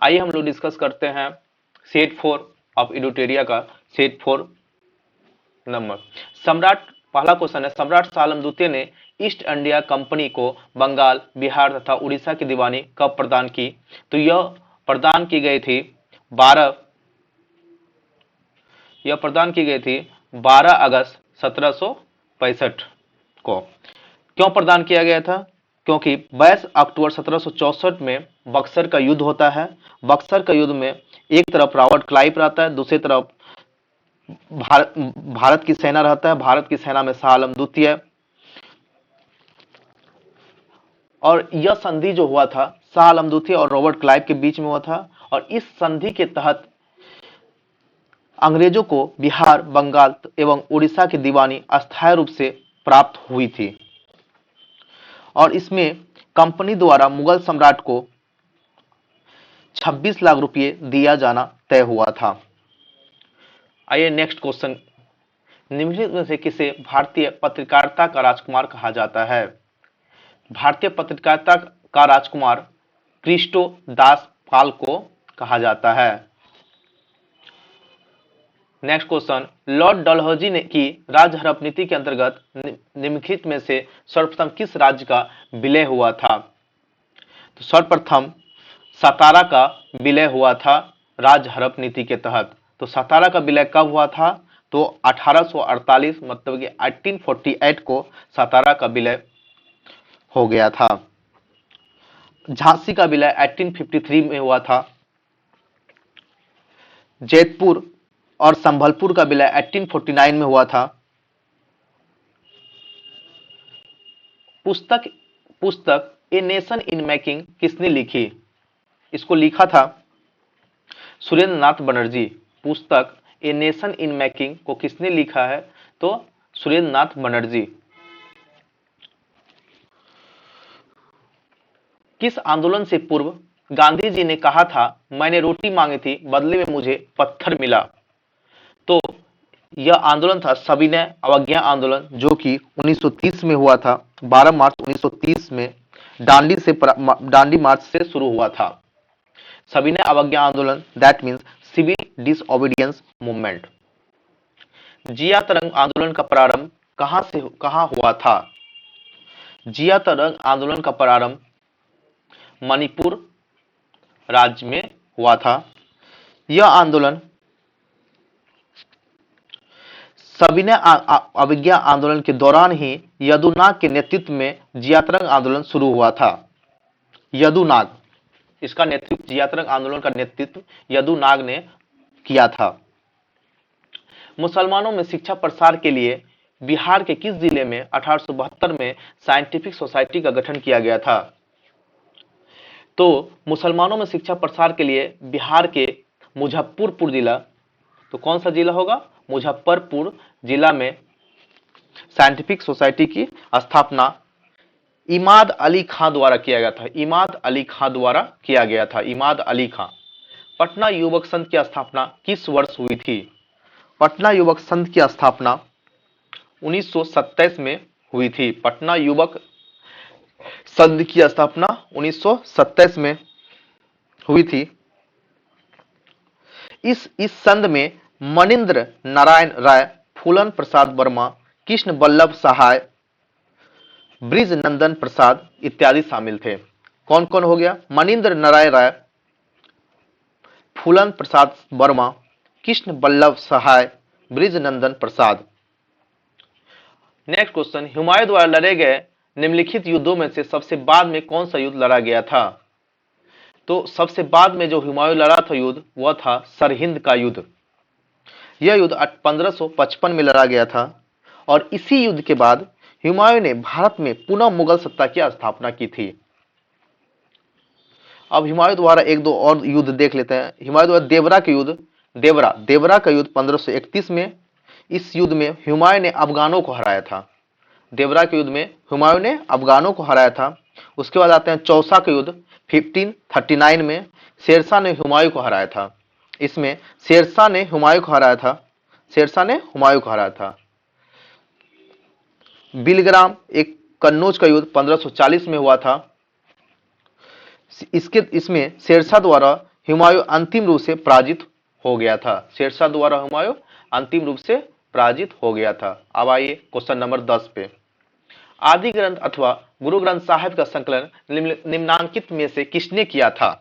आइए हम लोग डिस्कस करते हैं सेट 4 ऑफ इडोटेरिया का सेट 4 नंबर। सम्राट, पहला क्वेश्चन है, सम्राट शाह आलम द्वितीय ने ईस्ट इंडिया कंपनी को बंगाल, बिहार तथा उड़ीसा की दीवानी कब प्रदान की? तो यह प्रदान की गई थी 12 अगस्त 1765 को। क्यों प्रदान किया गया था? क्योंकि 22 अक्टूबर 1764 में बक्सर का युद्ध होता है। बक्सर का युद्ध में एक तरफ रॉबर्ट क्लाइव रहता है, दूसरी तरफ भारत की सेना रहता है। भारत की सेना में शाह आलम द्वितीय, और यह संधि जो हुआ था शाह आलम द्वितीय और रॉबर्ट क्लाइव के बीच में हुआ था। और इस संधि के तहत अंग्रेजों को बिहार, बंगाल एवं उड़ीसा की दीवानी अस्थायी रूप से प्राप्त हुई थी और इसमें कंपनी द्वारा मुगल सम्राट को 26 लाख रुपए दिया जाना तय हुआ था। आइए नेक्स्ट क्वेश्चन, निम्नलिखित में से किसे भारतीय पत्रकारिता का राजकुमार कहा जाता है? भारतीय पत्रकारिता का राजकुमार क्रिस्टो दास पाल को कहा जाता है। नेक्स्ट क्वेश्चन, लॉर्ड डलहौजी ने की राज्य हड़प नीति के अंतर्गत निम्नलिखित में से सर्वप्रथम किस राज्य का विलय हुआ था? तो सर्वप्रथम सतारा का विलय हुआ था राज्य हड़प नीति के तहत। तो सतारा का विलय कब हुआ था? तो 1848 मतलब कि 1848 को सतारा का विलय हो गया था। झांसी का विलय 1853 में हुआ था। जैतपुर और संभलपुर का विलय 1849 में हुआ था। पुस्तक ए नेशन इन मेकिंग किसने लिखी? इसको लिखा था सुरेंद्र नाथ बनर्जी। पुस्तक ए नेशन इन मेकिंग को किसने लिखा है? तो सुरेंद्र नाथ बनर्जी। किस आंदोलन से पूर्व गांधी जी ने कहा था मैंने रोटी मांगी थी, बदले में मुझे पत्थर मिला? तो यह आंदोलन था सविनय अवज्ञा आंदोलन, जो कि 1930 में हुआ था। 12 मार्च 1930 में दांडी मार्च से शुरू हुआ था सविनय अवज्ञा आंदोलन, that means civil disobedience movement. जिया तरंग आंदोलन का प्रारंभ कहां हुआ था? जिया तरंग आंदोलन का प्रारंभ मणिपुर राज्य में हुआ था। यह आंदोलन सविनय अवज्ञा आंदोलन के दौरान ही यदुनाग के नेतृत्व में जियातरंग आंदोलन शुरू हुआ था। यदुनाग, इसका नेतृत्व, जियातरंग आंदोलन का नेतृत्व यदुनाग ने किया था। मुसलमानों में शिक्षा प्रसार के लिए बिहार के किस जिले में 1872 में साइंटिफिक सोसाइटी का गठन किया गया था? तो मुसलमानों में शिक्षा प्रसार के लिए बिहार के मुजफ्फरपुर जिला, तो कौन सा जिला होगा? मुजफ्फरपुर जिला में साइंटिफिक सोसाइटी की स्थापना इमाद अली खां द्वारा किया गया था। इमाद अली खां द्वारा किया गया था। इमाद अली खां। पटना युवक संघ की स्थापना किस वर्ष हुई थी? पटना युवक संघ की स्थापना 1927 में हुई थी। पटना युवक संघ की स्थापना 1927 में हुई थी। इस संघ में मनिंद्र नारायण राय, फूलन प्रसाद वर्मा, कृष्ण वल्लभ सहाय, ब्रिज नंदन प्रसाद इत्यादि शामिल थे। कौन कौन हो गया? मनिंद्र नारायण राय, फूलन प्रसाद वर्मा, कृष्ण वल्लभ सहाय, bridge Nandan Prasad. Next question, Humayun द्वारा लड़े गए निम्नलिखित युद्धों में से सबसे बाद में कौन सा युद्ध लड़ा गया था? तो सबसे बाद में जो हुमायूं लड़ा था युद्ध, वह था सरहिंद का युद्ध। यह युद्ध 1555 में लड़ा गया था और इसी युद्ध के बाद हुमायूं ने भारत में पुनः मुगल सत्ता की स्थापना की थी। अब हुमायूं द्वारा एक दो और युद्ध देख लेते हैं। हुमायूं द्वारा देवरा का युद्ध, देवरा का युद्ध 1531 में। इस युद्ध में हुमायूं ने अफगानों को हराया था। देवरा के युद्ध में हुमायूं ने अफगानों को हराया था। उसके बाद आते हैं चौसा का युद्ध 1539 में। शेरशाह ने हुमायूं को हराया था। इसमें शेरशाह ने हुमायूं को हराया था। बिलग्राम, एक कन्नौज का युद्ध 1540 में हुआ था। इसमें शेरशाह द्वारा हुमायूं अंतिम रूप से पराजित हो गया था। शेरशाह द्वारा हुमायूं अंतिम रूप से पराजित हो गया था। अब आइए क्वेश्चन नंबर 10 पे। आदि ग्रंथ अथवा गुरु ग्रंथ साहिब का संकलन निम्नांकित में से किसने किया था?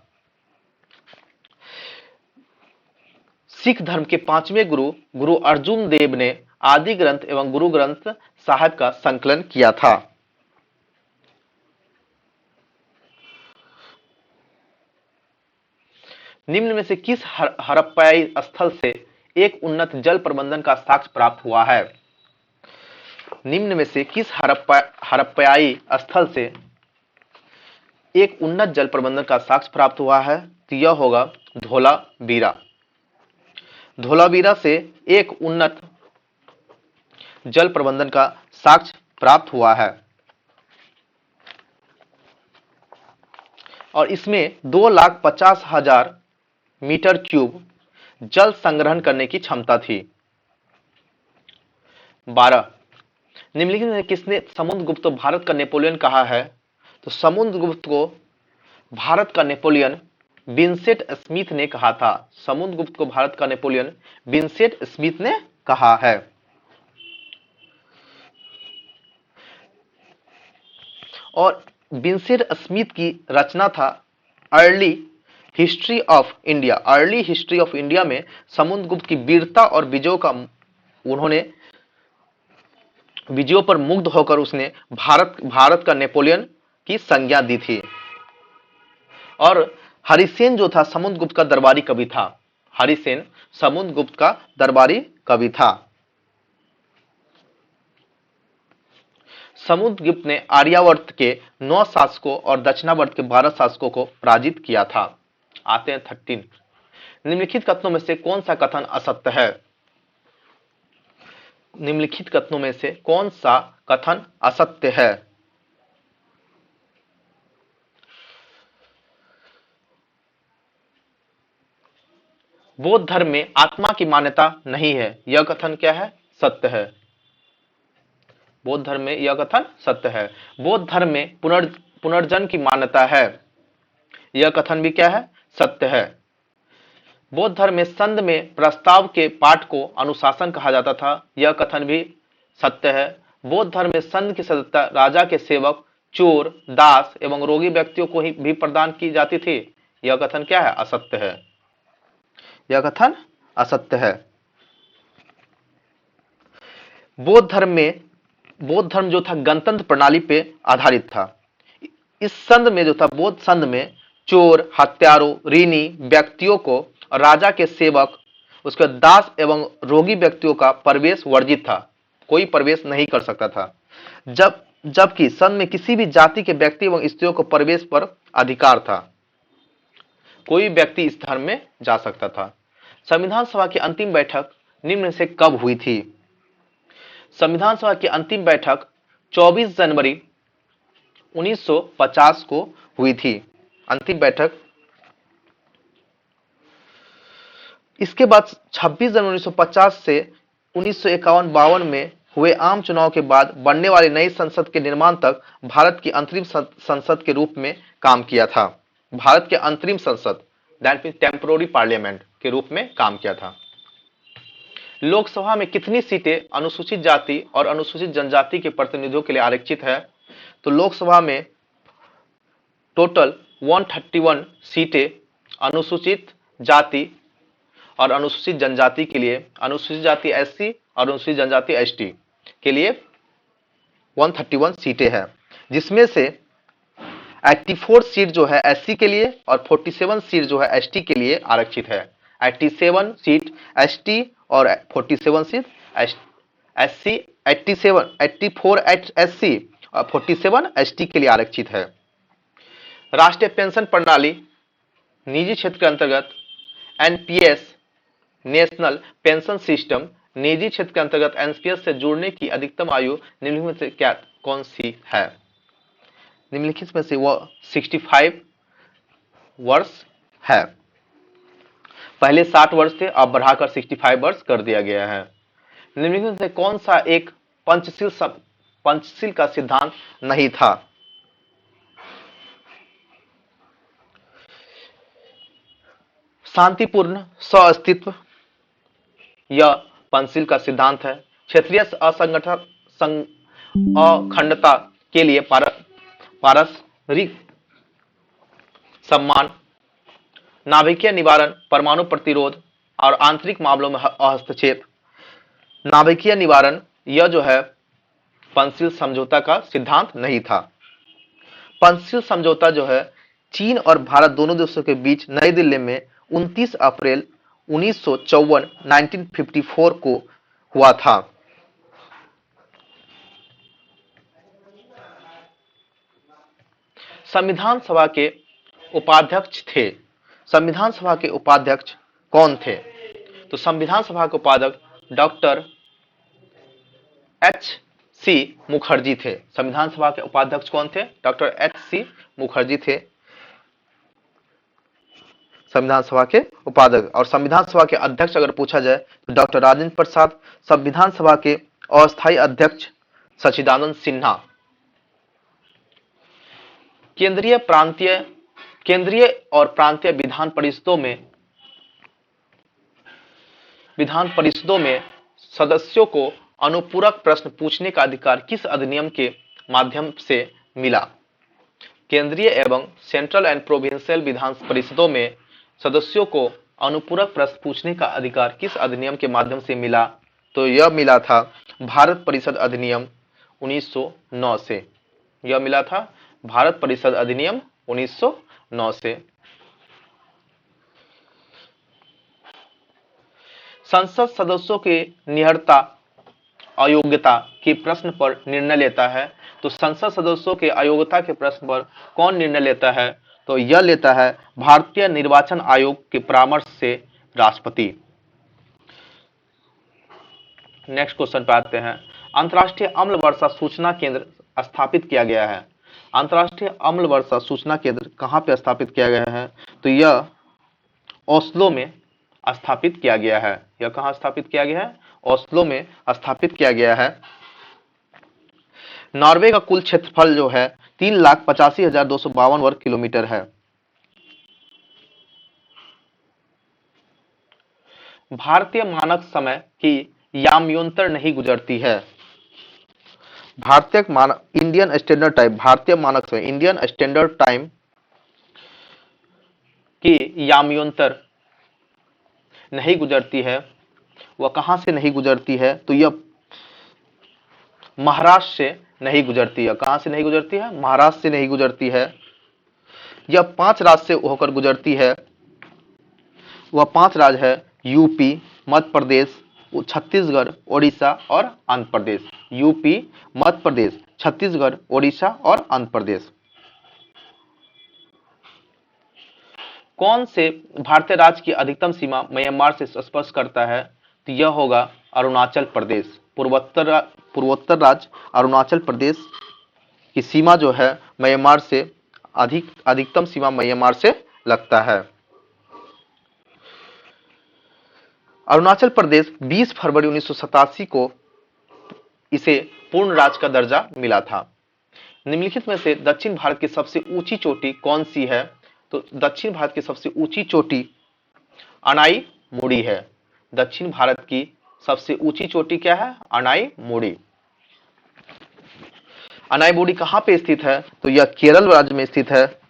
सिख धर्म के पांचवें गुरु गुरु अर्जुन देव ने आदि ग्रंथ एवं गुरु ग्रंथ साहिब का संकलन किया था। निम्न में से किस हड़प्पाई स्थल से एक उन्नत जल प्रबंधन का साक्ष्य प्राप्त हुआ है? निम्न में से किस हड़प्पाई स्थल से एक उन्नत जल प्रबंधन का साक्ष्य प्राप्त हुआ है? तो यह होगा धोलावीरा। धोलावीरा से एक उन्नत जल प्रबंधन का साक्ष्य प्राप्त हुआ है और इसमें 2,50,000 मीटर क्यूब जल संग्रहण करने की क्षमता थी। 12 निम्नलिखित में किसने समुद्रगुप्त को भारत का नेपोलियन कहा है? तो समुद्रगुप्त को भारत का नेपोलियन विंसेंट स्मिथ ने कहा था। समुद्रगुप्त को भारत का नेपोलियन विंसेंट स्मिथ ने कहा है। और विंसेंट स्मिथ की रचना था early history of India. Early history of India में समुद्रगुप्त की वीरता और विजयों का उन्होंने विजयों पर मुग्ध होकर उसने भारत का नेपोलियन की संज्ञा दी थी। और हरिसेन जो था समुद्रगुप्त का दरबारी कवि था। हरिसेन समुद्रगुप्त का दरबारी कवि था। समुद्रगुप्त ने आर्यावर्त के 9 शासकों और दक्षिणावर्त के 12 शासकों को पराजित किया था। आते हैं 13। निम्नलिखित कथनों में से कौन सा कथन असत्य है? निम्नलिखित कथनों में से कौन सा कथन असत्य है? बौद्ध धर्म में आत्मा की मान्यता नहीं है, यह कथन क्या है? सत्य है। बौद्ध धर्म में यह कथन सत्य है। बौद्ध धर्म में पुनर्जन्म की मान्यता है, यह कथन भी क्या है? सत्य है। बौद्ध धर्म में संध में प्रस्ताव के पाठ को अनुशासन कहा जाता था, यह कथन भी सत्य है। बौद्ध धर्म में संध की सदस्यता राजा के सेवक, चोर, दास एवं रोगी व्यक्तियों को ही भी प्रदान की जाती थी, यह कथन क्या है? असत्य है। यह कथन असत्य है। बौद्ध धर्म जो था गणतंत्र प्रणाली पे आधारित था। इस संघ में जो था बौद्ध संघ में चोर, हत्यारों, ऋणी व्यक्तियों को राजा के सेवक, उसके दास एवं रोगी व्यक्तियों का प्रवेश वर्जित था, कोई प्रवेश नहीं कर सकता था। जबकि संघ में किसी भी जाति के व्यक्ति एवं स्त्रियों को प्रवेश पर अधिकार था, कोई व्यक्ति इस धर्म में जा सकता था। संविधान सभा की अंतिम बैठक निम्न से कब हुई थी? संविधान सभा की अंतिम बैठक 24 जनवरी 1950 को हुई थी। अंतिम बैठक। इसके बाद 26 जनवरी 1950 से 1951-52 में हुए आम चुनाव के बाद बनने वाली नई संसद के निर्माण तक भारत की अंतरिम संसद के रूप में काम किया था। भारत के अंतरिम संसद दैट मीन्स टेम्पोररी पार्लियामेंट के रूप में काम किया था। लोकसभा में कितनी सीटें अनुसूचित जाति और अनुसूचित जनजाति के प्रतिनिधियों के लिए आरक्षित है? तो लोकसभा में टोटल 131 सीटें अनुसूचित जाति और अनुसूचित जनजाति के लिए, अनुसूचित जाति एससी और अनुसूचित जनजाति एसटी के लिए 131 सीटें हैं, जिसमें से 84 सीट जो है एससी के लिए और 47 सीट जो है एसटी के लिए आरक्षित है। 87 सीट एसटी और 47 सीट एससी, 84 एससी और 47 एसटी के लिए आरक्षित है। राष्ट्रीय पेंशन प्रणाली निजी क्षेत्र के अंतर्गत एनपीएस नेशनल पेंशन सिस्टम निजी क्षेत्र के अंतर्गत एनपीएस से जुड़ने की अधिकतम आयु निम्नलिखित में से क्या कौन सी है? निम्नलिखित में से वह 65 वर्ष है। पहले 60 वर्ष थे, अब बढ़ाकर 65 वर्ष कर दिया गया है। निम्नलिखित में से कौन सा एक पंचशील का सिद्धांत नहीं था? शांतिपूर्ण सह-अस्तित्व, यह पंचशील का सिद्धांत है। क्षेत्रीय असंगठन अखंडता के लिए पारस्परिक सम्मान, नाभिकीय निवारण, परमाणु प्रतिरोध और आंतरिक मामलों में हस्तक्षेप। नाभिकीय निवारण, यह जो है पंचशील समझौता का सिद्धांत नहीं था। पंचशील समझौता जो है चीन और भारत दोनों देशों के बीच नई दिल्ली में 29 अप्रैल 1954 को हुआ था। संविधान सभा के उपाध्यक्ष थे। संविधान सभा के उपाध्यक्ष कौन थे? तो संविधान सभा के उपाध्यक्ष डॉक्टर एच.सी. मुखर्जी थे। संविधान सभा के उपाध्यक्ष कौन थे? डॉक्टर एच.सी. मुखर्जी थे संविधान सभा के उपाध्यक्ष। और संविधान सभा के अध्यक्ष अगर पूछा जाए तो डॉक्टर राजेंद्र प्रसाद। संविधान सभा के अस्थायी अध्यक्ष सच्चिदानंद सिन्हा। केंद्रीय और प्रांतीय विधान परिषदों में सदस्यों को अनुपूरक प्रश्न पूछने का अधिकार किस अधिनियम के माध्यम से मिला? केंद्रीय एवं सेंट्रल एंड प्रोविंशियल विधान परिषदों में सदस्यों को अनुपूरक प्रश्न पूछने का अधिकार किस अधिनियम के माध्यम से मिला? तो यह मिला था भारत परिषद अधिनियम 1909 से। यह मिला था भारत परिषद अधिनियम 1909 से। संसद सदस्यों के निहत्था अयोग्यता के प्रश्न पर निर्णय लेता है। तो संसद सदस्यों के अयोग्यता के प्रश्न पर कौन निर्णय लेता है? तो यह लेता है भारतीय निर्वाचन आयोग के परामर्श से राष्ट्रपति। नेक्स्ट क्वेश्चन पे आते हैं। अंतर्राष्ट्रीय अम्ल वर्षा सूचना केंद्र स्थापित किया गया है। अंतर्राष्ट्रीय अम्ल वर्षा सूचना केंद्र कहां पे स्थापित किया गया है? तो यह ओस्लो में स्थापित किया गया है। यह कहां स्थापित किया गया है? ओस्लो में स्थापित किया गया है। नॉर्वे का कुल क्षेत्रफल जो है 3,85,252 वर्ग किलोमीटर है। भारतीय मानक समय की याम्योन्तर नहीं गुजरती है। भारतीय मानक इंडियन स्टैंडर्ड टाइम, भारतीय मानक समय इंडियन स्टैंडर्ड टाइम की याम्योन्तर नहीं गुजरती है। वह कहां से नहीं गुजरती है? तो यह महाराष्ट्र से नहीं गुजरती है। कहां से नहीं गुजरती है? महाराष्ट्र से नहीं गुजरती है। यह 5 राज्य से होकर गुजरती है। वह 5 राज्य है यूपी, मध्य प्रदेश, छत्तीसगढ़, ओडिशा और आंध्र प्रदेश। यूपी, मध्य प्रदेश, छत्तीसगढ़, ओडिशा और आंध्र प्रदेश। कौन से भारतीय राज्य की अधिकतम सीमा म्यांमार से स्पर्श करता है? तो यह होगा अरुणाचल प्रदेश। पूर्वोत्तर राज्य अरुणाचल प्रदेश की सीमा जो है म्यांमार से अधिकतम सीमा म्यांमार से लगता है। अरुणाचल प्रदेश 20 फरवरी 1987 को इसे पूर्ण राज्य का दर्जा मिला था। निम्नलिखित में से दक्षिण भारत की सबसे ऊंची चोटी कौन सी है? तो दक्षिण भारत की सबसे ऊंची चोटी अनाई मुड़ी है। दक्षिण भारत की सबसे ऊंची चोटी क्या है? अनाई मुड़ी। अनाई मुड़ी कहां पे स्थित है? तो यह केरल राज्य में स्थित है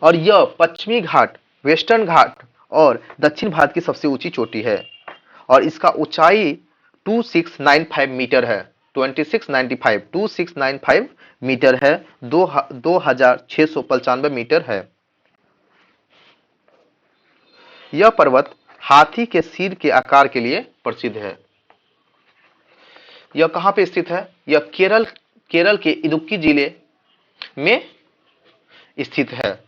और यह पश्चिमी घाट, वेस्टर्न घाट और दक्षिण भारत की सबसे ऊंची चोटी है और इसका ऊंचाई 2695 मीटर है। 2695 मीटर है। 2695 मीटर है। यह पर्वत हाथी के सिर के आकार के लिए प्रसिद्ध है। यह कहां पे स्थित है? यह केरल के इडुक्की जिले में स्थित है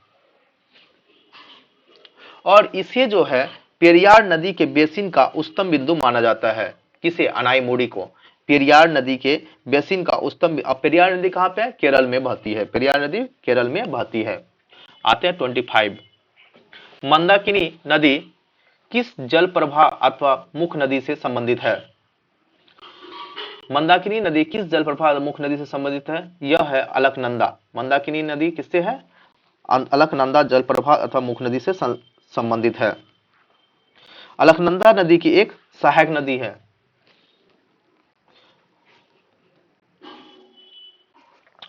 और इसे जो है पेरियार नदी के बेसिन का उच्चतम बिंदु माना जाता है। किसे? अनाईमुड़ी को। पेरियार नदी के बेसिन का उच्चतम। अब पेरियार नदी कहां पे है? केरल में बहती है। पेरियार नदी केरल में बहती है। आते हैं 25। मंदाकिनी नदी किस जल प्रवाह अथवा मुख्य नदी से संबंधित है? मंदाकिनी नदी किस जल प्रवाह मुख्य नदी से संबंधित है? यह है अलकनंदा। मंदाकिनी नदी किससे है? अलकनंदा जलप्रपात अथवा मुख्य नदी से संबंधित है। अलकनंदा नदी की एक सहायक नदी है।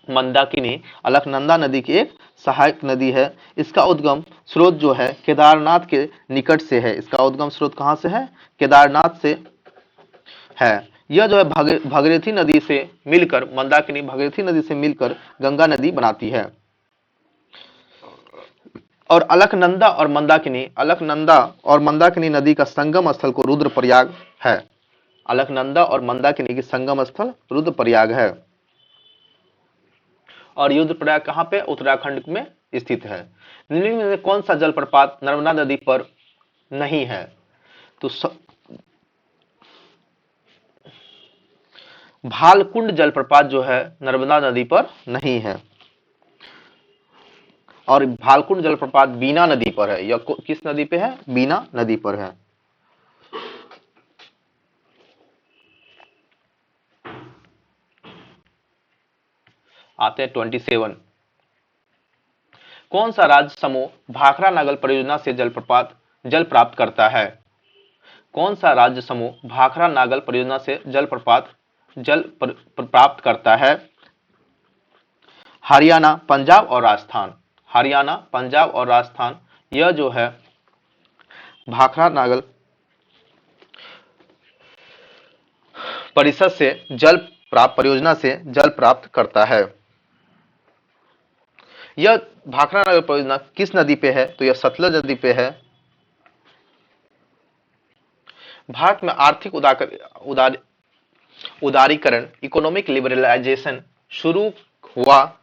मंदाकिनी अलकनंदा नदी की एक सहायक नदी है। इसका उद्गम स्रोत जो है केदारनाथ के निकट से है। इसका उद्गम स्रोत कहां से है? केदारनाथ से है। यह जो है भगीरथी नदी से मिलकर, मंदाकिनी भगीरथी नदी से मिलकर गंगा नदी बनाती है। और अलकनंदा और मंदाकिनी नदी का संगम स्थल को रुद्रप्रयाग है। अलकनंदा और मंदाकिनी की संगम स्थल रुद्रप्रयाग है। और रुद्रप्रयाग कहां पे? उत्तराखंड में स्थित है। निम्नलिखित में कौन सा जलप्रपात नर्मदा नदी पर नहीं है? तो भालकुंड जलप्रपात जो है नर्मदा नदी पर नहीं है। और भालकुंड जलप्रपात बीना नदी पर है। यह किस नदी पे है? बीना नदी पर है। आते हैं 27। कौन सा राज्य समूह भाखड़ा नागल परियोजना से जल प्राप्त करता है? कौन सा राज्य समूह भाखड़ा नागल परियोजना से जल प्राप्त करता है? हरियाणा, पंजाब और राजस्थान। हरियाणा, पंजाब और राजस्थान यह जो है भाखड़ा नागल परिषद से परियोजना से जल प्राप्त करता है। यह भाखड़ा नागल परियोजना किस नदी पे है? तो यह सतलज नदी पे है। भारत में आर्थिक उदारीकरण, इकोनॉमिक लिबरलाइजेशन शुरू हुआ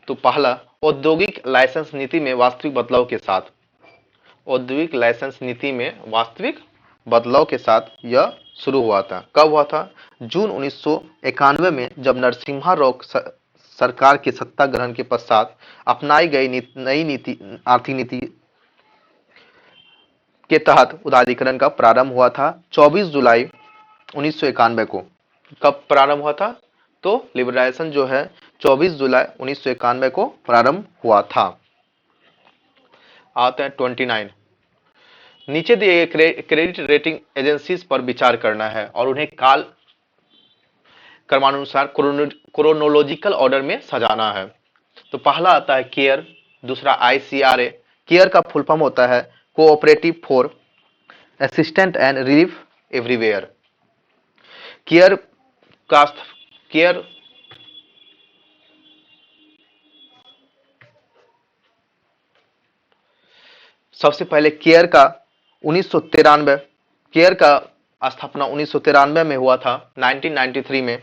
तो पहला औद्योगिक लाइसेंस नीति में वास्तविक बदलाव के साथ, औद्योगिक लाइसेंस नीति में वास्तविक बदलाव के साथ यह शुरू हुआ था। कब हुआ था? जून 1991 में, जब नरसिम्हा राव सरकार के सत्ता ग्रहण के पश्चात अपनाई गई नई आर्थिक नीति के तहत उदारीकरण का प्रारंभ हुआ था 24 जुलाई 1991 को। कब प्रारंभ हुआ था? तो लिबरलाइजेशन जो है 24 जुलाई 1991 को प्रारंभ हुआ था। आते हैं 29। नीचे दिए गए क्रेडिट रेटिंग एजेंसीज पर विचार करना है और उन्हें काल क्रमानुसार क्रोनोलॉजिकल ऑर्डर में सजाना है। तो पहला आता है केयर, दूसरा ICRA। केयर का फुल फॉर्म होता है cooperative for assistant and relief everywhere. Care सबसे पहले केयर का 1993 केयर का स्थापना 1993 में हुआ था। 1993 में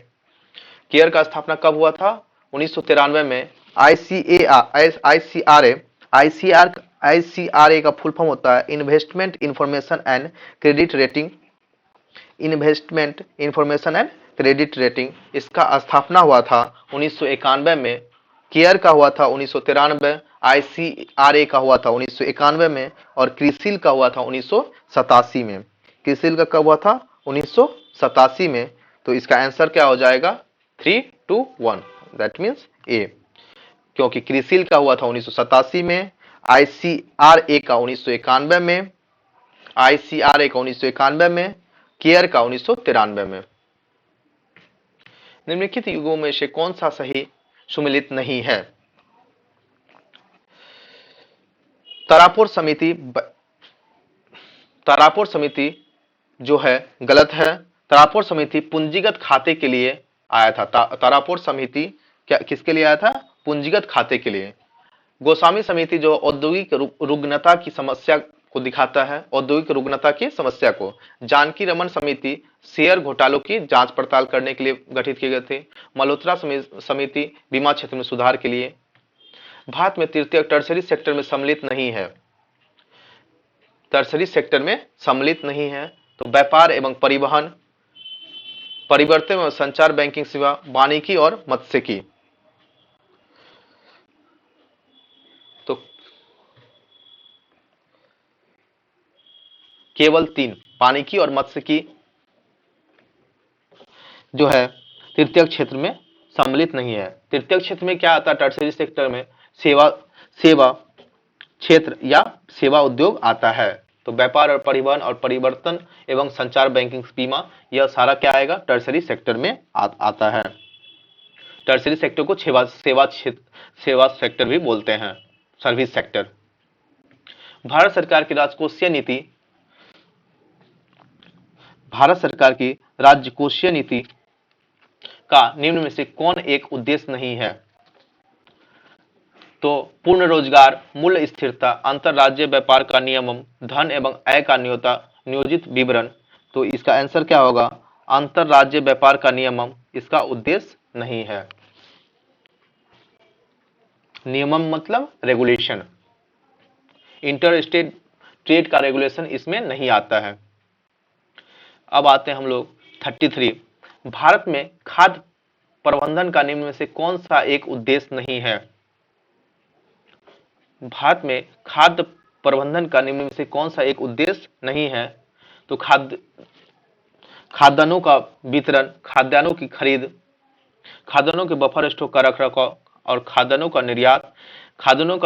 केयर का स्थापना कब हुआ था? 1993 में। ICRA का फुल फॉर्म होता है investment information and credit rating. Investment information and credit rating, इसका स्थापना हुआ था 1991 में। केयर का हुआ था 1993, ICRA का हुआ था 1991 में और क्रिसिल का हुआ था 1987 में। क्रिसिल का कब हुआ था? 1987 में। तो इसका आंसर क्या हो जाएगा? 3, 2, 1, दैट मीन्स ए। क्योंकि क्रिसिल का हुआ था 1987 में, ICRA का 1991 में, ICRA का 1991 में, केयर का 1993 में। निम्नलिखित युगों में से कौन सा सही सुमेलित नहीं है? तारापुर समिति जो है गलत है। तारापुर समिति पूंजीगत खाते के लिए आया था। तारापुर समिति क्या किसके लिए आया था? पूंजीगत खाते के लिए। गोस्वामी समिति जो औद्योगिक रुग्णता की समस्या को दिखाता है, औद्योगिक रुग्णता की समस्या को। जानकी रमन समिति शेयर घोटालों की जांच पड़ताल करने के लिए गठित किए गए थे। मल्होत्रा समिति बीमा क्षेत्र में सुधार के लिए। भारत में तृतीयक टर्सरी सेक्टर में सम्मिलित नहीं है। टर्सरी सेक्टर में सम्मिलित नहीं है तो व्यापार एवं परिवहन, परिवर्तन एवं संचार, बैंकिंग सेवा, वानिकी और मत्स्यिकी। तो केवल 3 वानिकी और मत्स्यिकी जो है तृतीयक क्षेत्र में सम्मिलित नहीं है। तृतीयक क्षेत्र में क्या आता है? टर्सरी सेक्टर में सेवा सेवा क्षेत्र या सेवा उद्योग आता है। तो व्यापार और परिवहन और परिवर्तन एवं संचार, बैंकिंग, बीमा, यह सारा क्या आएगा, टर्सरी सेक्टर में आता है। टर्सरी सेक्टर को सेवा सेक्टर भी बोलते हैं, सर्विस सेक्टर। भारत सरकार की राजकोषीय नीति, भारत सरकार की राजकोषीय नीति का निम्न में से कौन एक उद्देश्य नहीं है? तो पूर्ण रोजगार, मूल्य स्थिरता, अंतरराज्यीय व्यापार का नियमन, धन एवं आय का नियोजित विवरण। तो इसका आंसर क्या होगा, अंतरराज्यीय व्यापार का नियमन इसका उद्देश्य नहीं है। नियमन मतलब रेगुलेशन, इंटर स्टेट ट्रेड का रेगुलेशन इसमें नहीं आता है। अब आते हैं हम लोग 33, भारत में खाद्य प्रबंधन का निम्न में से कौन सा एक उद्देश्य नहीं है? भारत में खाद्य प्रबंधन का निम्न में से कौन सा एक उद्देश्य नहीं है? तो खाद्यान्नों का वितरण, खाद्यान्नों की खरीद, खाद्यान्नों के बफर स्टॉक का रखरखाव और खाद्यान्नों का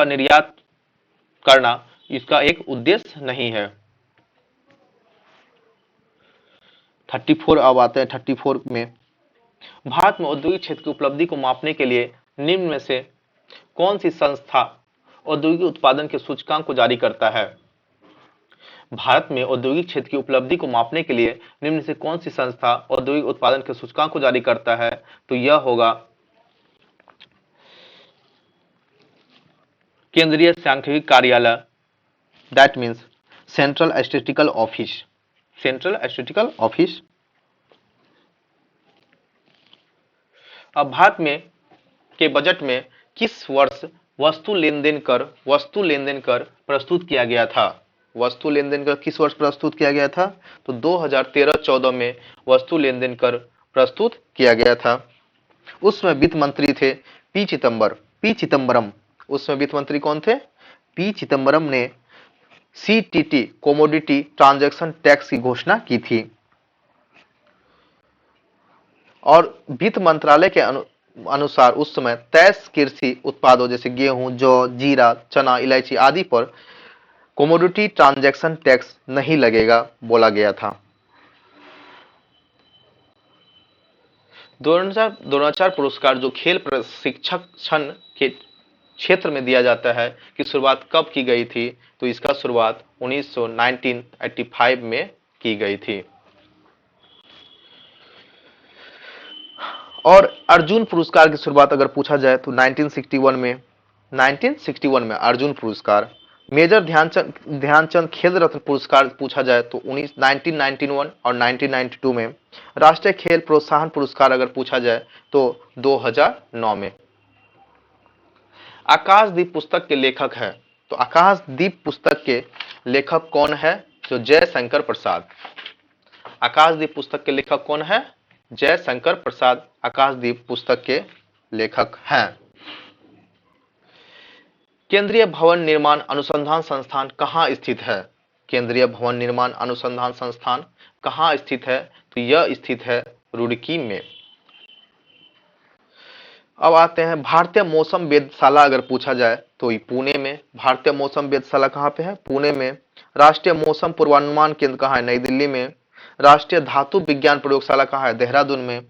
निर्यात करना इसका एक उद्देश्य नहीं है। 34 अब आते हैं 34 में, भारत में औद्योगिक क्षेत्र की उपलब्धि को मापने के लिए निम्न में से कौन सी संस्था औद्योगिक उत्पादन के सूचकांक को जारी करता है? भारत में औद्योगिक क्षेत्र की उपलब्धि को मापने के लिए निम्न से कौन सी संस्था औद्योगिक उत्पादन के सूचकांक को जारी करता है? तो यह होगा केंद्रीय सांख्यिकी कार्यालय, that means central statistical office. Central statistical office. अब भारत में के बजट में किस वर्ष वस्तु लेन देन कर प्रस्तुत किया गया था? वस्तु लेन देन कर किस वर्ष प्रस्तुत किया गया था? तो 2013-14 में वस्तु लेन देन कर प्रस्तुत किया गया था। उसमें वित्त मंत्री थे पी चिदम्बरम। उसमें वित्त मंत्री कौन थे? पी चिदम्बरम ने CTT कमोडिटी ट्रांजैक्शन टैक्स की घोषणा की थी। और वित्त मंत्रालय के अनुसार उस समय 23 कृषि उत्पादों जैसे गेहूं, जौ, जीरा, चना, इलायची आदि पर कमोडिटी ट्रांजैक्शन टैक्स नहीं लगेगा बोला गया था। 2004 पुरस्कार जो खेल प्रशिक्षण के क्षेत्र में दिया जाता है कि शुरुआत कब की गई थी? तो इसका शुरुआत 1985 में की गई थी। और अर्जुन पुरस्कार की शुरुआत अगर पूछा जाए तो 1961 में अर्जुन पुरस्कार। मेजर ध्यानचंद खेल रत्न पुरस्कार पूछा जाए तो 1991 और 1992 में। राष्ट्रीय खेल प्रोत्साहन पुरस्कार अगर पूछा जाए तो 2009 में। आकाशदीप पुस्तक के लेखक है, तो आकाशदीप पुस्तक के लेखक कौन है? तो जयशंकर प्रसाद। आकाशदीप पुस्तक के लेखक कौन है? जयशंकर प्रसाद आकाशदीप पुस्तक के लेखक हैं। केंद्रीय भवन निर्माण अनुसंधान संस्थान कहाँ स्थित है? केंद्रीय भवन निर्माण अनुसंधान संस्थान कहाँ स्थित है? तो यह स्थित है रुड़की में। अब आते हैं भारतीय मौसम वेधशाला अगर पूछा जाए तो ये पुणे में। भारतीय मौसम वेधशाला कहाँ पे है? पुणे में। राष्ट्रीय मौसम पूर्वानुमान केंद्र कहाँ है? नई दिल्ली में। राष्ट्रीय धातु विज्ञान प्रयोगशाला कहाँ है? देहरादून में।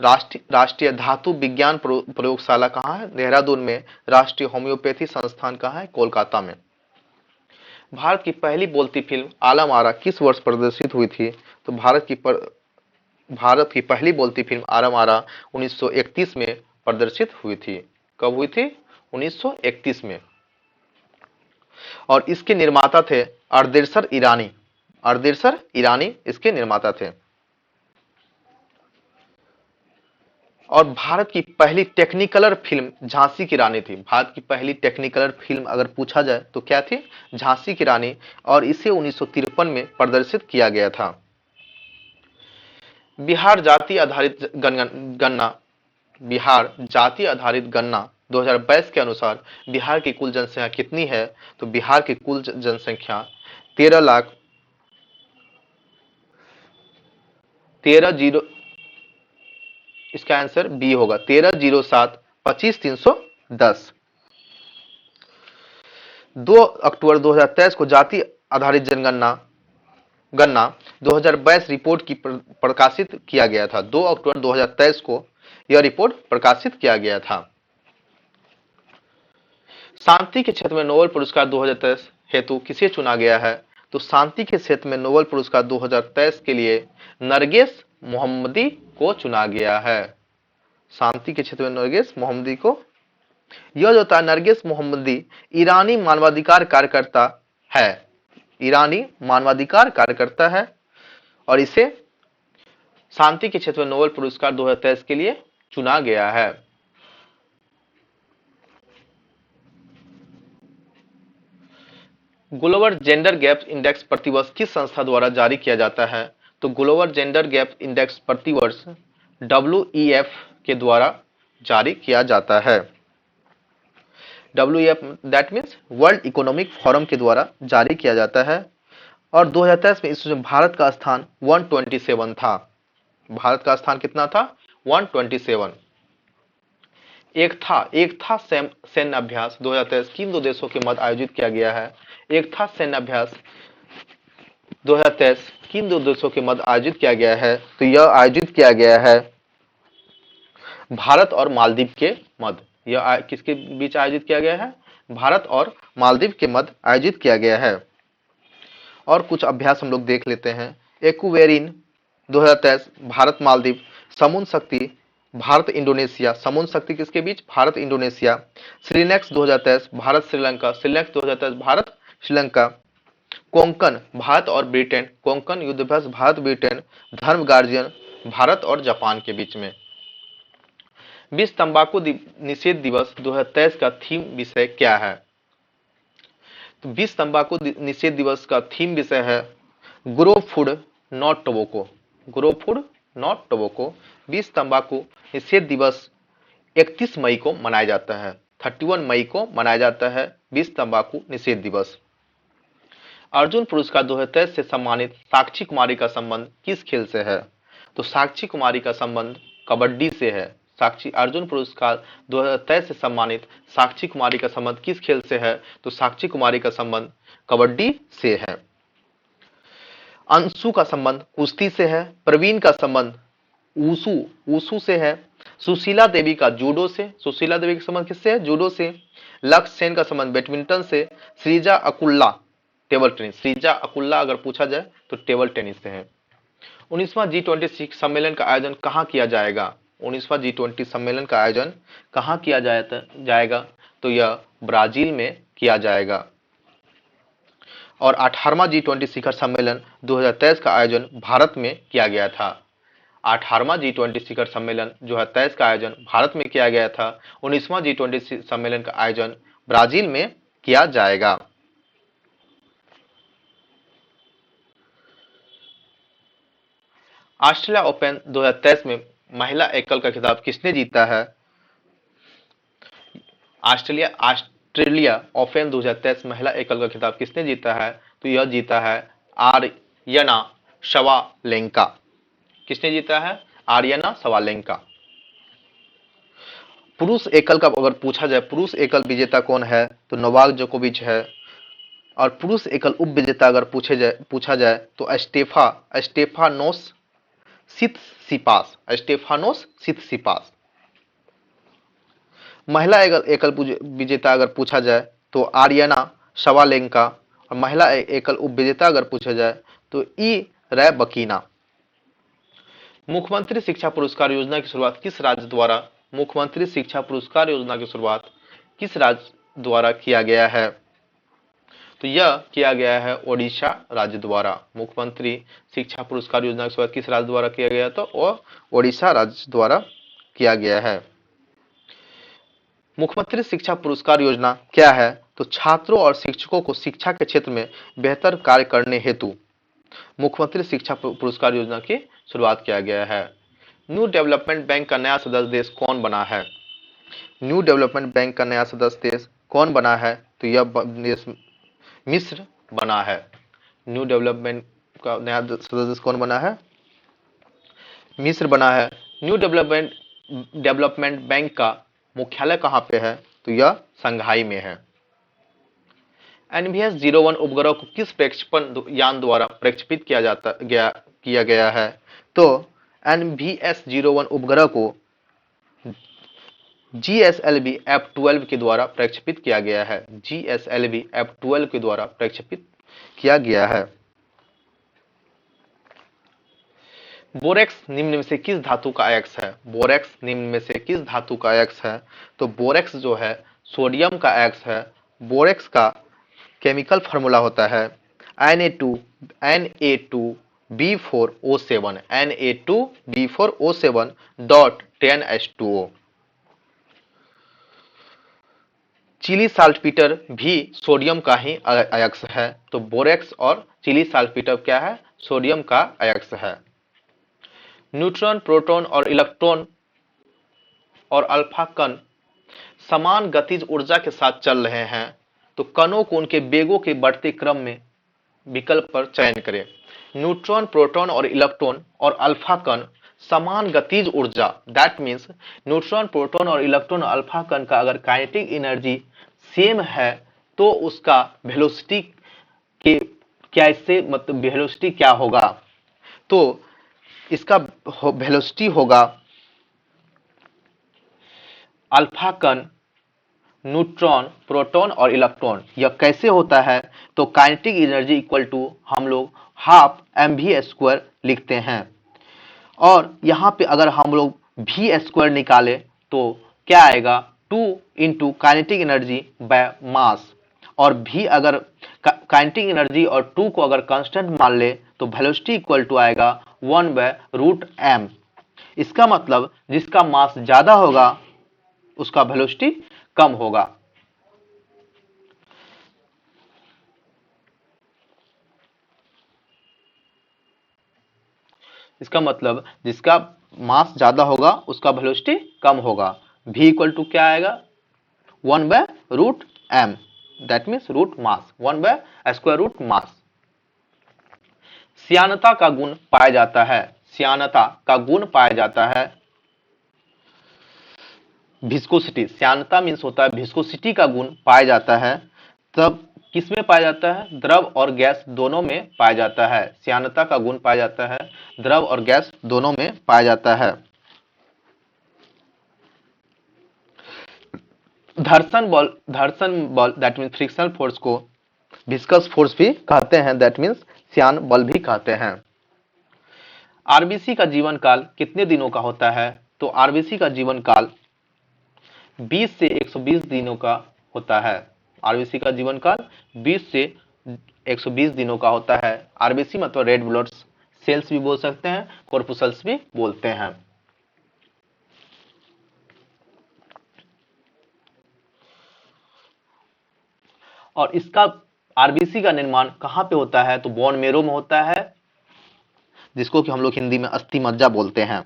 राष्ट्रीय धातु विज्ञान प्रयोगशाला कहाँ है? देहरादून में। राष्ट्रीय होम्योपैथी संस्थान कहाँ है? कोलकाता में। भारत की पहली बोलती फिल्म आलम आरा किस वर्ष प्रदर्शित हुई थी? तो भारत की पहली बोलती फिल्म आलम आरा 1931 में प्रदर्शित हुई थी। कब हुई थी? 1931 में। और इसके निर्माता थे अर्देशर ईरानी इसके निर्माता थे। और भारत की पहली टेक्निकलर फिल्म झांसी की रानी थी। भारत की पहली टेक्निकलर फिल्म अगर पूछा जाए तो क्या थी? झांसी की रानी। और इसे 1953 में प्रदर्शित किया गया था। बिहार जाति आधारित गणना 2022 के अनुसार बिहार की कुल जनसंख्या कितनी है? तो बिहार की कुल जनसंख्या 13 इसका आंसर बी होगा 13,07,25,310 10। 2 अक्टूबर 2023 को जाति आधारित जनगणना 2022 रिपोर्ट की प्रकाशित किया गया था। 2 अक्टूबर 2023 को यह रिपोर्ट प्रकाशित किया गया था। शांति के क्षेत्र में नोबेल पुरस्कार 2023 हेतु किसे चुना गया है? तो शांति के क्षेत्र में नोबेल पुरस्कार 2023 के लिए नरगिस मोहम्मदी को चुना गया है। शांति के क्षेत्र में नरगिस मोहम्मदी को, यह जो था नरगिस मोहम्मदी ईरानी मानवाधिकार कार्यकर्ता है, ईरानी मानवाधिकार कार्यकर्ता है और इसे शांति के क्षेत्र में नोबेल पुरस्कार 2023 के लिए चुना गया है। ग्लोबल जेंडर गैप इंडेक्स प्रतिवर्ष किस संस्था द्वारा जारी किया जाता है? तो ग्लोबल जेंडर गैप इंडेक्स प्रतिवर्ष WEF के द्वारा जारी किया जाता है। WEF that means world economic forum के द्वारा जारी किया जाता है और 2023 में इसमें भारत का स्थान 127 था। भारत का स्थान कितना था? 127। एक था सैन्य अभ्यास 2023 किन 2 देशों के मध्य आयोजित किया गया है? एक था सैन्य अभ्यास 2023 किन 2 देशों के मध्य आयोजित किया गया है? तो यह आयोजित किया गया है भारत और मालदीव के मध्य। यह किसके बीच आयोजित किया गया है? भारत और मालदीव के मध्य आयोजित किया गया है। और कुछ अभ्यास हम लोग देख लेते हैं। एक्वेरिन 2023 भारत मालदीव, समुद्र शक्ति भारत इंडोनेशिया, समुद्र शक्ति किसके बीच? भारत इंडोनेशिया। श्रीनेक्स 2023 भारत श्रीलंका, श्रीनेक्स 2023 भारत श्रीलंका। कोंकण भारत और ब्रिटेन, कोंकण युद्धाभ्यास भारत ब्रिटेन। धर्म गार्जियन भारत और जापान के बीच में। विश्व तंबाकू निषेध दिवस 2023 का थीम विषय क्या है? तो विश्व तंबाकू निषेध दिवस का थीम विषय है grow food not tobacco, grow food not tobacco. विश्व तंबाकू निषेध दिवस 31 मई को मनाया जाता है, 31 मई को मनाया जाता है विश्व तंबाकू निषेध दिवस। अर्जुन पुरस्कार 2023 से सम्मानित साक्षी कुमारी का संबंध किस खेल से है? तो साक्षी कुमारी का संबंध कबड्डी से है। साक्षी अर्जुन पुरस्कार 2023 से सम्मानित साक्षी कुमारी का संबंध किस खेल से है? तो साक्षी कुमारी का संबंध कबड्डी से है। अंशु का संबंध कुश्ती से है। प्रवीण का संबंध ऊसू से है। सुशीला देवी का जूडो से, सुशीला देवी का संबंध किससे है? जूडो से। लक्ष्य सेन का संबंध बैडमिंटन से। श्रीजा अकुल्ला टेबल टेनिस, श्रीजा अकुल्ला अगर पूछा जाए तो टेबल टेनिस से है। 19वां G20 सम्मेलन का आयोजन कहाँ किया जाएगा? 19वां G20 सम्मेलन का आयोजन कहाँ किया जाएगा? तो यह ब्राजील में किया जाएगा। और 18वां G20 शिखर सम्मेलन 2023 का आयोजन भारत में किया गया था। 18वां G20 शिखर सम्मेलन 2023 का आयोजन भारत में किया गया था। 19वां G20 सम्मेलन का आयोजन ब्राजील में किया जाएगा। ऑस्ट्रेलिया ओपन 2023 में महिला एकल का खिताब किसने जीता है? ऑस्ट्रेलिया ओपन 2023 महिला एकल का खिताब किसने जीता है? तो यह जीता है आर्यना सवालेंका। किसने जीता है? आर्यना सवालेंका। पुरुष एकल का अगर पूछा जाए, पुरुष एकल विजेता कौन है? तो नोवाक जोकोविच है। और पुरुष एकल उप विजेता अगर पूछा जाए तो स्टेफानोस सितसिपास। महिला एकल विजेता अगर पूछा जाए तो आर्यना सवालेंका। और महिला एकल उप विजेता अगर पूछा जाए तो रैबकीना। मुख्यमंत्री शिक्षा पुरस्कार योजना की शुरुआत किस राज्य द्वारा? मुख्यमंत्री शिक्षा पुरस्कार योजना की शुरुआत किस राज्य द्वारा किया गया है? तो यह किया गया है ओडिशा राज्य द्वारा। मुख्यमंत्री शिक्षा पुरस्कार योजना की शुरुआत किस राज्य द्वारा किया गया? तो वह ओडिशा राज्य द्वारा किया गया है। मुख्यमंत्री शिक्षा पुरस्कार योजना क्या है? तो छात्रों और शिक्षकों को शिक्षा के क्षेत्र में बेहतर कार्य करने हेतु मुख्यमंत्री शिक्षा पुरस्कार योजना की शुरुआत किया गया है। न्यू डेवलपमेंट बैंक का नया सदस्य देश कौन बना है? न्यू डेवलपमेंट बैंक का नया सदस्य देश कौन बना है? तो यह देश मिस्र बना है। न्यू डेवलपमेंट का नया सदस्य देश कौन बना है? मिस्र बना है। न्यू डेवलपमेंट बैंक का मुख्यालय कहाँ पे है? तो यह संघाई में है। NVS-01 उपग्रह को किस प्रक्षेपण यान द्वारा प्रक्षेपित किया गया है? तो NVS-01 उपग्रह को GSLV F-12 के द्वारा प्रक्षेपित किया गया है। GSLV F-12 के द्वारा प्रक्षेपित किया गया है। बोरेक्स निम्न में से किस धातु का अयस्क है? बोरेक्स निम्न में से किस धातु का अयस्क है? तो बोरेक्स जो है सोडियम का अयस्क है। बोरेक्स का केमिकल फार्मूला होता है Na2B4O7 Na2B4O7.10H2O। चिली साल्टपीटर भी सोडियम का ही अयस्क है। तो बोरेक्स और चिली साल्टपीटर क्या है? सोडियम का अयस्क है। न्यूट्रॉन, प्रोटॉन और इलेक्ट्रॉन और अल्फा कण समान गतिज ऊर्जा के साथ चल रहे हैं, तो कणों को उनके वेगों के बढ़ते क्रम में विकल्प पर चयन करें। न्यूट्रॉन, प्रोटॉन और इलेक्ट्रॉन और अल्फा कण समान गतिज ऊर्जा, दैट मीन्स न्यूट्रॉन, प्रोटॉन और इलेक्ट्रॉन अल्फा कण का अगर काइनेटिक एनर्जी सेम है तो उसका वेलोसिटी के कैसे मतलब वेलोसिटी क्या होगा? तो इसका वेलोसिटी होगा अल्फा कण, न्यूट्रॉन, प्रोटॉन और इलेक्ट्रॉन। यह कैसे होता है? तो काइनेटिक एनर्जी इक्वल टू हम लोग हाफ mv² लिखते हैं, और यहाँ पे अगर हम लोग v² निकाले तो क्या आएगा? 2 into kinetic energy by mass, और v अगर काइनेटिक एनर्जी और 2 को अगर कांस्टेंट मान ले तो वेलोसिटी इक्वल टू आएगा 1/√m। इसका मतलब जिसका मास ज्यादा होगा उसका वेलोसिटी कम होगा। इसका मतलब जिसका मास ज्यादा होगा उसका वेलोसिटी कम होगा। v इक्वल टू क्या आएगा? 1/√m, that means root mass, 1/√m mass. श्यानता का गुण पाया जाता है। श्यानता का गुण पाया जाता है विस्कोसिटी। श्यानता मीन्स होता है विस्कोसिटी का गुण पाया जाता है। तब किसमें पाया जाता है? द्रव और गैस दोनों में पाया जाता है। श्यानता का गुण पाया जाता है द्रव और गैस दोनों में पाया जाता है। घर्षण बल दैट मीन्स फ्रिक्शनल फोर्स को विस्कस फोर्स भी कहते हैं, दैट मीन्स श्यान बल भी कहते हैं। आरबीसी का जीवन काल कितने दिनों का होता है? तो आरबीसी का जीवन काल 20 से 120 दिनों का होता है। आरबीसी का जीवन काल 20 से 120 दिनों का होता है। आरबीसी मतलब रेड ब्लड सेल्स भी बोल सकते हैं, कॉर्पुसल्स भी बोलते हैं। और इसका आरबीसी का निर्माण कहां पे होता है? तो बोन मेरो में होता है, जिसको कि हम लोग हिंदी में अस्थि मज्जा बोलते हैं।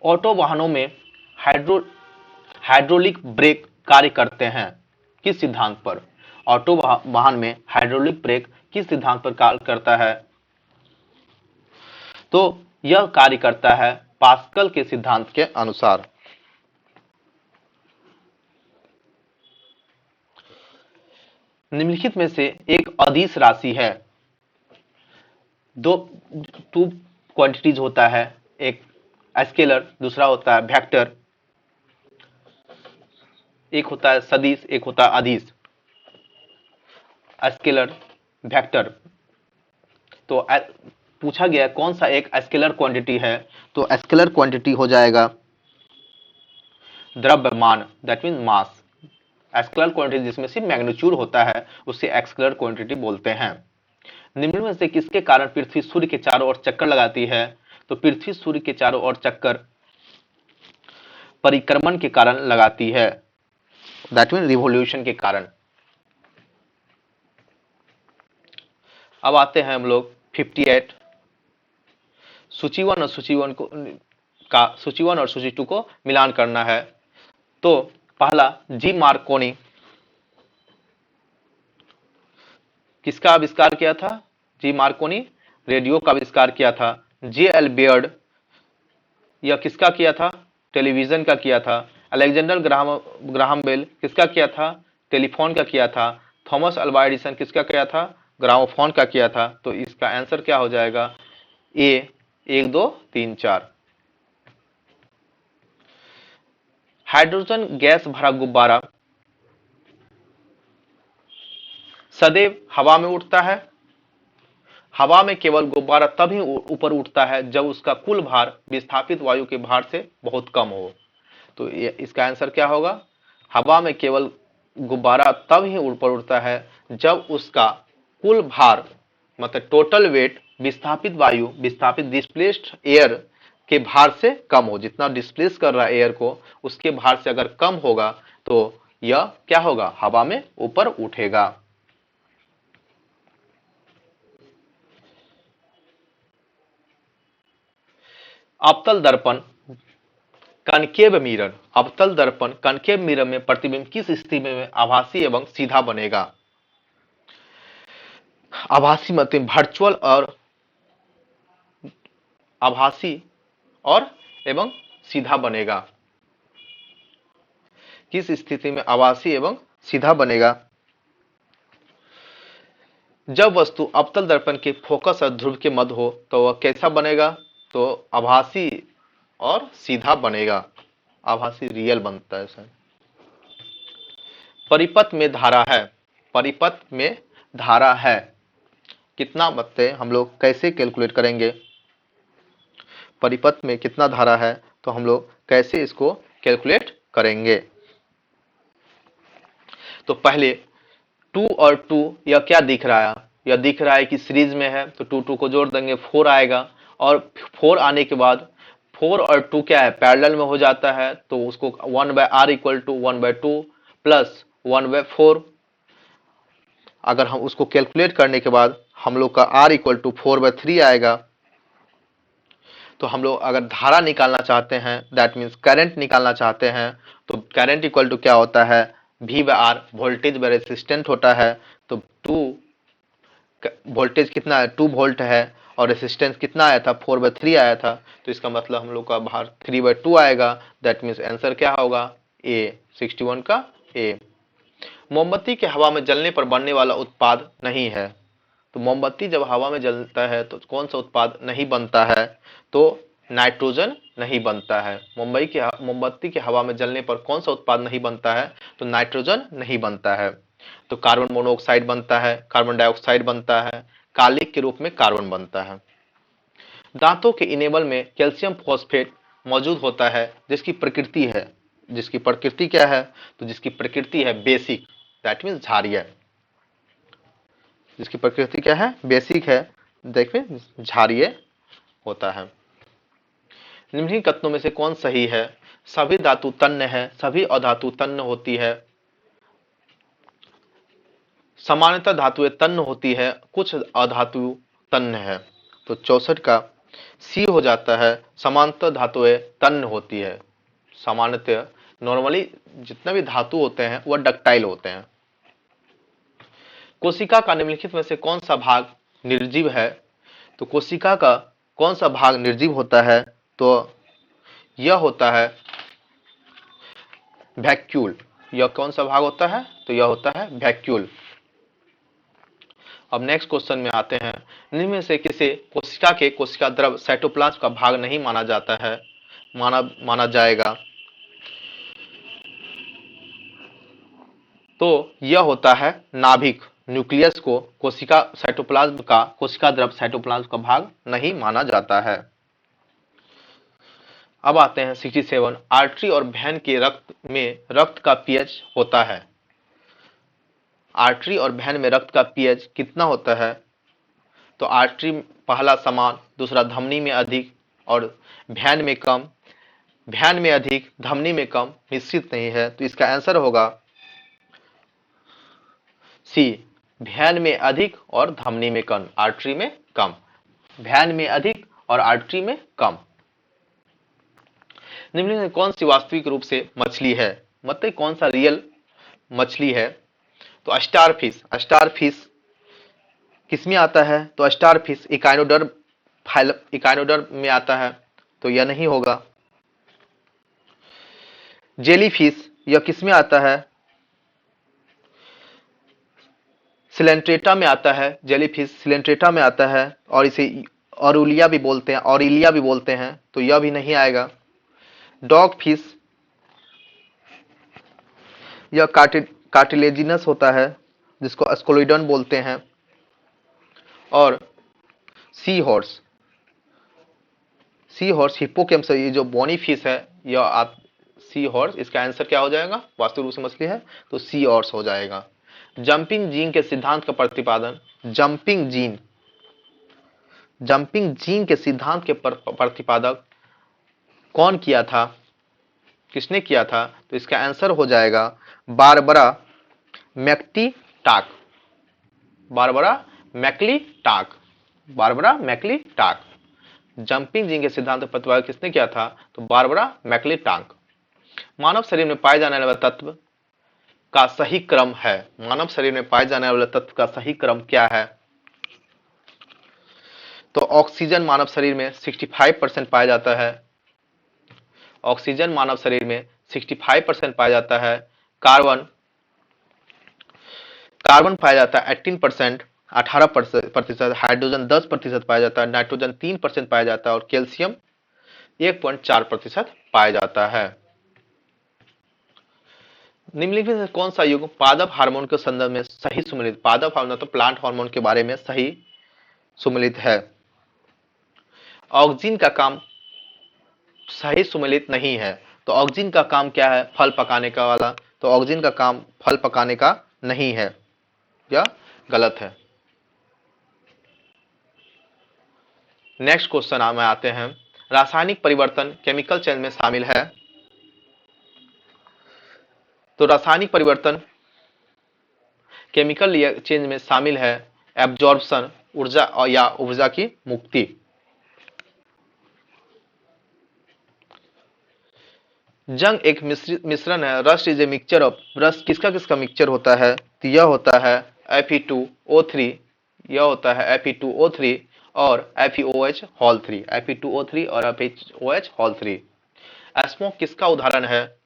ऑटो वाहनों में हाइड्रोलिक ब्रेक कार्य करते हैं किस सिद्धांत पर? ऑटो वाहन में हाइड्रोलिक ब्रेक किस सिद्धांत पर कार्य करता है? तो यह कार्य करता है पास्कल के सिद्धांत के अनुसार। निम्नलिखित में से एक अदिश राशि है। टू क्वांटिटीज होता है, एक स्केलर, दूसरा होता है वेक्टर, एक होता है सदिश, एक होता है अदिश। Scalar, vector. तो पूछा गया कौन सा एक स्केलर क्वांटिटी है? तो स्केलर क्वांटिटी हो जाएगा द्रव्यमान, that mean mass. Scalar quantity जिसमें सिर्फ मैग्नीट्यूड होता है उसे स्केलर क्वांटिटी बोलते हैं। निम्न में से किसके कारण पृथ्वी सूर्य के चारों ओर चक्कर लगाती है? तो पृथ्वी सूर्य के चारों ओर चक्कर परिक्रमण के कारण लगाती है, दैट मीन रिवोल्यूशन के कारण। अब आते हैं हम लोग 58 सूची 1 और सूची 1 और सूची 2 को मिलान करना है। तो पहला जी मार्कोनी किसका आविष्कार किया था? जी मार्कोनी रेडियो का आविष्कार किया था। जे एल बियर्ड यह किसका किया था? टेलीविजन का किया था। अलेक्जेंडर ग्राहम बेल किसका किया था? टेलीफोन का किया था। थॉमस अल्वा एडिसन किसका किया था? ग्रामोफोन का किया था। तो इसका आंसर क्या हो जाएगा? ए 1 2 3 4। हाइड्रोजन गैस भरा गुब्बारा सदैव हवा में उड़ता है। हवा में केवल गुब्बारा तभी ऊपर उठता है जब उसका कुल भार विस्थापित वायु के भार से बहुत कम हो। तो इसका आंसर क्या होगा? हवा में केवल गुब्बारा तब ही ऊपर उड़ता है जब उसका कुल भार मतलब टोटल वेट विस्थापित डिस्प्लेस्ड एयर के भार से कम हो। जितना डिस्प्लेस कर रहा है एयर को उसके भार से अगर कम होगा तो यह क्या होगा? हवा में ऊपर उठेगा। अवतल दर्पण कनकेव मिरर में प्रतिबिंब किस स्थिति में आभासी एवं सीधा बनेगा? आभासी मतलब वर्चुअल और आभासी और एवं सीधा बनेगा। किस स्थिति में आभासी एवं सीधा बनेगा? जब वस्तु अवतल दर्पण के फोकस और ध्रुव के मध्य हो तो वह कैसा बनेगा? तो आभासी और सीधा बनेगा। आभासी रियल बनता है सर। परिपथ में धारा है कितना बत्ते हम लोग कैसे कैलकुलेट करेंगे? परिपथ में कितना धारा है तो हम लोग कैसे इसको कैलकुलेट करेंगे? तो पहले 2 और 2 यह क्या दिख रहा है? यह दिख रहा है कि सीरीज में है तो 2 को जोड़ देंगे 4 आएगा और 4 आने के बाद 4 और 2 क्या है? पैरेलल में हो जाता है तो उसको 1/r इक्वल टू 1/2 प्लस 1/4। अगर हम उसको कैलकुलेट करने के बाद हम लोग का r इक्वल टू 4/3 आएगा। तो हम लोग अगर धारा निकालना चाहते हैं दैट मीन्स करंट निकालना चाहते हैं तो करंट इक्वल टू क्या होता है? V/R वोल्टेज बाय रेसिस्टेंट होता है। तो 2 वोल्टेज कितना है? 2 वोल्ट है और रेसिस्टेंस कितना आया था? 4/3 आया था। तो इसका मतलब हम लोग का भार 3/2 आएगा। दैट मीन्स आंसर क्या होगा? ए 61 का ए। मोमबत्ती के हवा में जलने पर बनने वाला उत्पाद नहीं है। तो मोमबत्ती जब हवा में जलता है तो कौन सा उत्पाद नहीं बनता है? तो नाइट्रोजन नहीं बनता है। मोमबत्ती के हवा में जलने पर कौन सा उत्पाद नहीं बनता है? तो नाइट्रोजन नहीं बनता है। तो कार्बन मोनोऑक्साइड बनता है, कार्बन डाइऑक्साइड बनता है, कालिक के रूप में कार्बन बनता है। दांतों के इनेबल में कैल्शियम फॉस्फेट मौजूद होता है जिसकी प्रकृति क्या है? तो जिसकी प्रकृति है बेसिक दैट मीन्स क्षारीय। जिसकी प्रकृति क्या है? बेसिक है। देखिए क्षारीय होता है। निम्नलिखित कथनों में से कौन सही है? सभी धातु तन्य है, सभी अधातु तन्य होती है, सामान्यतः धातुएं तन्य होती है, कुछ अधातु तन्य है। तो 64 का सी हो जाता है। सामान्यतः धातुएं तन्य होती है। सामान्यतः नॉर्मली जितने भी धातु होते हैं वह डक्टाइल होते हैं। कोशिका का निम्नलिखित में से कौन सा भाग निर्जीव है? तो कोशिका का कौन सा भाग निर्जीव होता है? तो यह होता है वैक्यूल। यह कौन सा भाग होता है? तो यह होता है वैक्यूल। अब नेक्स्ट क्वेश्चन में आते हैं। निम्न में से किसे कोशिका के कोशिका द्रव साइटोप्लाज्म का भाग नहीं माना जाता है? माना जाएगा? तो यह होता है नाभिक। न्यूक्लियस को कोशिका द्रव साइटोप्लाज्म का भाग नहीं माना जाता है। अब आते हैं 67। आर्टरी और वेन के रक्त में रक्त का पीएच होता है। आर्टरी और वेन में रक्त का पीएच कितना होता है? तो आर्टरी पहला समान, दूसरा धमनी में अधिक और वेन में कम। वेन में अधिक, धमनी में कम, मिश्रित नहीं है। तो इसका आंसर होगा सी, वेन में अधिक और धमनी में कम, आर्टरी में कम। वेन में अधिक और आर्टरी में कम। निम्नलिखित में कौन सी वास्तविक रूप से मछली है? मतलब कौन सा रियल मछली है? तो स्टार फिश किसमें आता है? तो स्टार फिश इकाइनोडर्म में आता है। तो यह नहीं होगा। जेलीफिश यह किस में आता है? सिलेंट्रेटा में आता है। जेलीफिश सिलेंट्रेटा में आता है और इसे ऑरुलिया भी बोलते हैं, ऑरिलिया भी बोलते हैं, तो यह भी नहीं आएगा। डॉग फिश यह कार्टिलेजिनस होता है जिसको स्कोलोइडन बोलते हैं। और सी हॉर्स हिप्पोकैम्पस, ये जो बोनी फिश है यह सी हॉर्स, इसका आंसर क्या हो जाएगा? वास्तविक रूप से मछली है तो सी हॉर्स हो जाएगा। जंपिंग जीन के सिद्धांत का प्रतिपादन, जंपिंग जीन के सिद्धांत के प्रतिपादक कौन किया था? किसने किया था? तो इसका आंसर हो जाएगा बारबरा मैक्लीटाक। बारबरा मैक्लीटाक। जंपिंग जीन के सिद्धांत का प्रतिपादन किसने किया था? तो बारबरा मैक्लीटाक। मानव शरीर में पाए जाने वाले तत्व का सही क्रम है। मानव शरीर में पाए जाने वाले तत्व का सही क्रम क्या है? तो ऑक्सीजन मानव शरीर में 65% पाया जाता है। ऑक्सीजन मानव शरीर में 65% पाया जाता है। कार्बन पाया जाता है 18%, 18%। हाइड्रोजन 10% पाया जाता है। नाइट्रोजन 3% पाया जाता है और कैल्शियम 1.4% पाया जाता है। निम्नलिखित में कौन सा युग्म पादप हार्मोन के संदर्भ में सही सुमेलित, पादप हार्मोन तो प्लांट हार्मोन के बारे में सही सुमेलित है? ऑक्सीजन का काम सही सुमेलित नहीं है। तो ऑक्सीजन का काम क्या है? फल पकाने का वाला। तो ऑक्सीजन का काम फल पकाने का नहीं है, यह गलत है। नेक्स्ट क्वेश्चन में आते हैं। रासायनिक परिवर्तन केमिकल चेन में शामिल है। तो रासायनिक परिवर्तन केमिकल चेंज में शामिल है एब्जॉर्प्शन, ऊर्जा या ऊर्जा की मुक्ति। जंग एक मिश्रण है। Rust is a mixture of, rust किसका किसका मिक्सचर होता है? तो यह होता है Fe2O3, यह होता है Fe2O3 और FeOH होल 3, Fe2O3 और FeOH होल 3। स्मोग किसका उदाहरण है?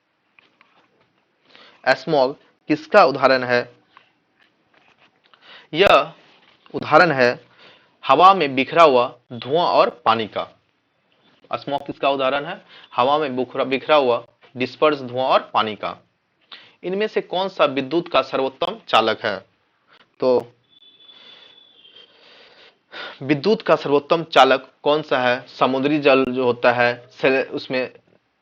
स्मोग किसका उदाहरण है? यह उदाहरण है हवा में बिखरा हुआ धुआं और पानी का। स्मोग किसका उदाहरण है? हवा में बिखरा हुआ डिस्पर्स धुआं और पानी का। इनमें से कौन सा विद्युत का सर्वोत्तम चालक है? तो विद्युत का सर्वोत्तम चालक कौन सा है? समुद्री जल जो होता है उसमें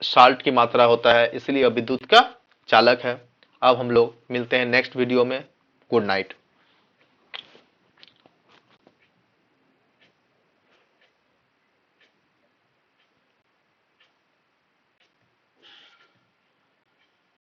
साल्ट की मात्रा होता है, इसलिए विद्युत का चालक है। अब हम लोग मिलते हैं नेक्स्ट वीडियो में। Good night.